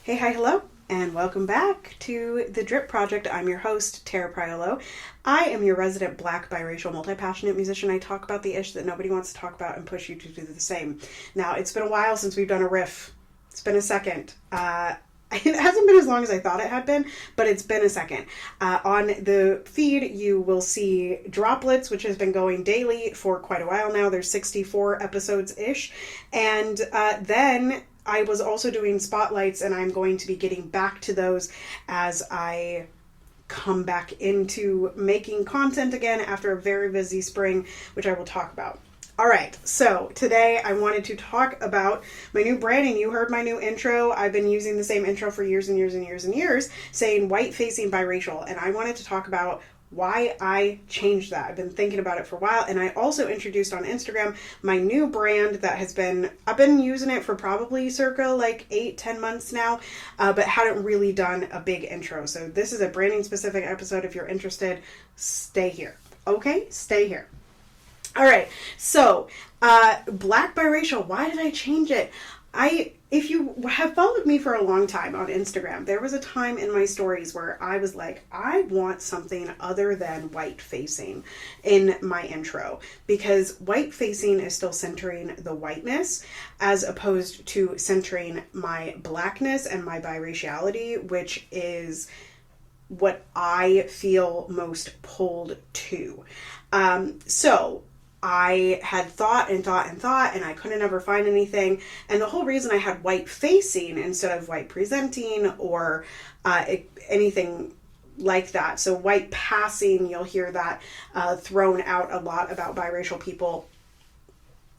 Hey, hi, hello, and welcome back to the Drip Project. I'm your host, Priolo. I am your resident Black, biracial, multi-passionate musician. I talk about the ish that nobody wants to talk about and push you to do the same. Now, it's been a while since we've done a riff. It's been a second. It hasn't been as long as I thought it had been, but it's been a second. On the feed, you will see Droplets, which has been going daily for quite a while now. There's 64 episodes-ish. And then I was also doing spotlights, and I'm going to be getting back to those as I come back into making content again after a very busy spring, which I will talk about. All right, so today I wanted to talk about my new branding. You heard my new intro. I've been using the same intro for years and years and years and years, saying white-facing biracial, and I wanted to talk about why I changed that. I've been thinking about it for a while, and I also introduced on Instagram my new brand that I've been using it for probably circa like 8-10 months now, but hadn't really done a big intro. So this is a branding specific episode. If you're interested, stay here. Okay, stay here. All right, so Black biracial, why did I change it? If you have followed me for a long time on Instagram, there was a time in my stories where I was like, I want something other than white facing in my intro, because white facing is still centering the whiteness as opposed to centering my blackness and my biraciality, which is what I feel most pulled to. So I had thought, and I couldn't ever find anything. And the whole reason I had white facing instead of white presenting or anything like that. So white passing, you'll hear that thrown out a lot about biracial people.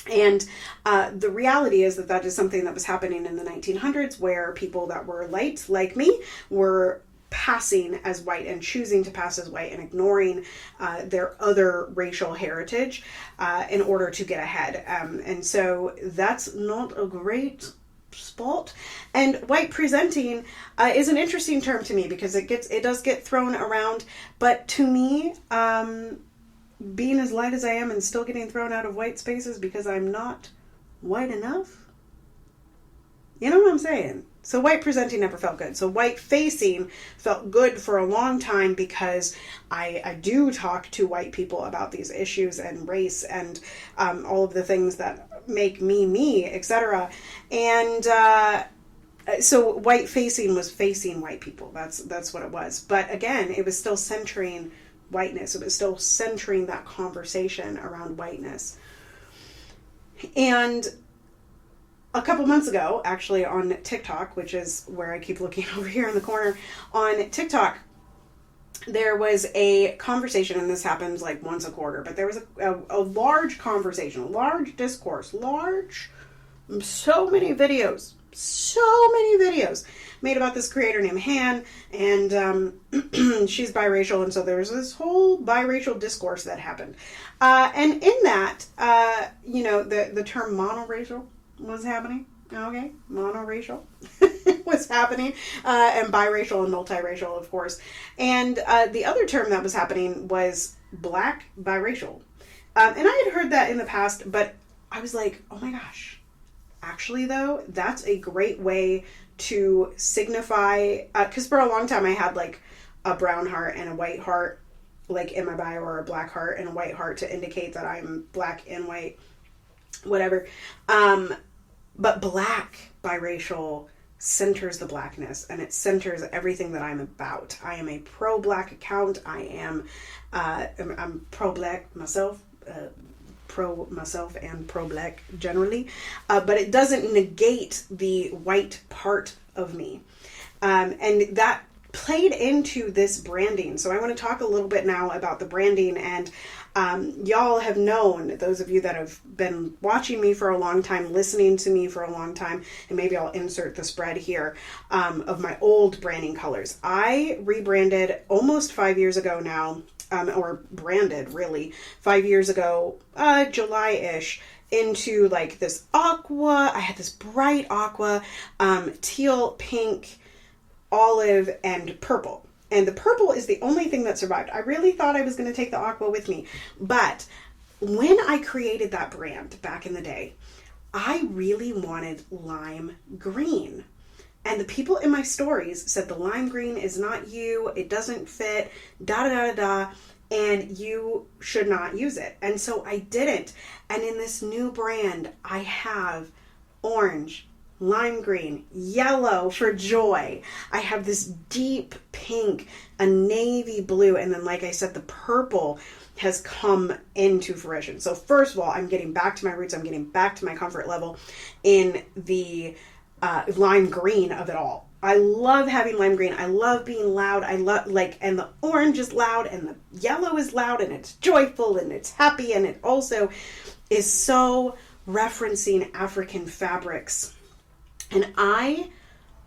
And the reality is that is something that was happening in the 1900s, where people that were light, like me, were passing as white and choosing to pass as white and ignoring their other racial heritage in order to get ahead. And so that's not a great spot. And white presenting is an interesting term to me because it does get thrown around. But to me, being as light as I am and still getting thrown out of white spaces because I'm not white enough, you know what I'm saying? So white presenting never felt good. So white facing felt good for a long time because I do talk to white people about these issues and race and all of the things that make me, etc. And so white facing was facing white people. That's what it was. But again, it was still centering whiteness. It was still centering that conversation around whiteness. And a couple months ago, actually on TikTok, which is where I keep looking over here in the corner, on TikTok, there was a conversation, and this happens like once a quarter, but there was a large conversation, a large discourse, so many videos made about this creator named Han, and she's biracial, and so there's this whole biracial discourse that happened. And in that, the term monoracial was happening. Okay, monoracial was happening, and biracial and multiracial, of course. And the other term that was happening was Black biracial. And I had heard that in the past, but I was like, oh my gosh. Actually, though, that's a great way to signify, because for a long time I had like a brown heart and a white heart, like in my bio, or a black heart and a white heart to indicate that I'm black and white, whatever. But Black biracial centers the blackness, and it centers everything that I'm about. I am a pro-Black account. I'm pro-Black myself, pro myself and pro-Black generally, but it doesn't negate the white part of me. And that played into this branding. So I want to talk a little bit now about the branding. And y'all have known, those of you that have been watching me for a long time, listening to me for a long time, and maybe I'll insert the spread here of my old branding colors. I rebranded almost 5 years ago now, or branded really 5 years ago, July-ish, into like this aqua. I had this bright aqua, teal, pink, olive, and purple. And the purple is the only thing that survived. I really thought I was going to take the aqua with me. But when I created that brand back in the day, I really wanted lime green. And the people in my stories said the lime green is not you, it doesn't fit, da da da da, and you should not use it. And so I didn't. And in this new brand, I have orange, lime green, yellow for joy. I have this deep pink, a navy blue, and then, like I said, the purple has come into fruition. So first of all, I'm getting back to my roots. I'm getting back to my comfort level in the lime green of it all. I love having lime green. I love being loud. I love and the orange is loud and the yellow is loud and it's joyful and it's happy, and it also is so referencing African fabrics. And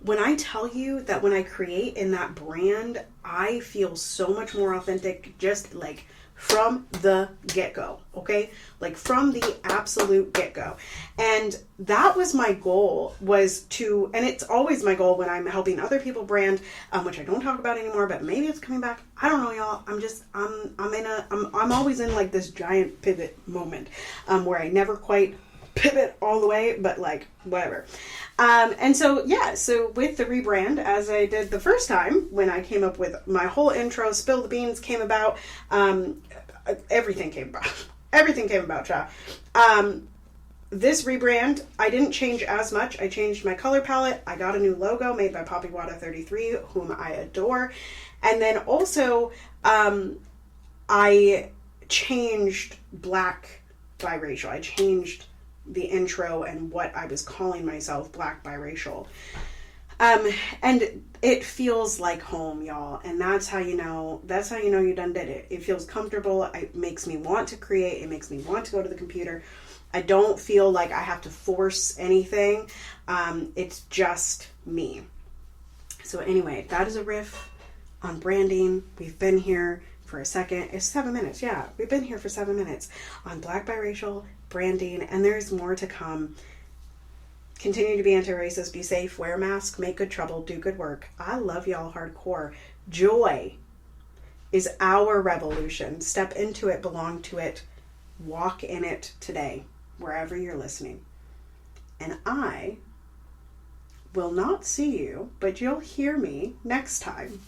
when I tell you that when I create in that brand, I feel so much more authentic, just like from the get-go, okay? Like from the absolute get-go. And that was my goal, and it's always my goal when I'm helping other people brand, which I don't talk about anymore, but maybe it's coming back. I don't know, y'all. I'm always in like this giant pivot moment, where I never quite pivot all the way, but like whatever. And so with the rebrand, as I did the first time when I came up with my whole intro, Spill the Beans came about, everything came about, child. This rebrand, I didn't change as much. I changed my color palette. I got a new logo made by Poppy Wada 33, whom I adore. And then also, I changed Black biracial. I changed the intro and what I was calling myself, Black biracial. And it feels like home, y'all. And that's how you know you done did it. It feels comfortable. It makes me want to create. It makes me want to go to the computer. I don't feel like I have to force anything. It's just me. So anyway, that is a riff on branding. We've been here for a second. It's 7 minutes. Yeah, we've been here for 7 minutes on Black biracial branding, and there's more to come. Continue to be anti-racist, be safe, wear a mask, make good trouble, do good work. I love y'all hardcore. Joy is our revolution. Step into it, belong to it, walk in it today, wherever you're listening. And I will not see you, but you'll hear me next time.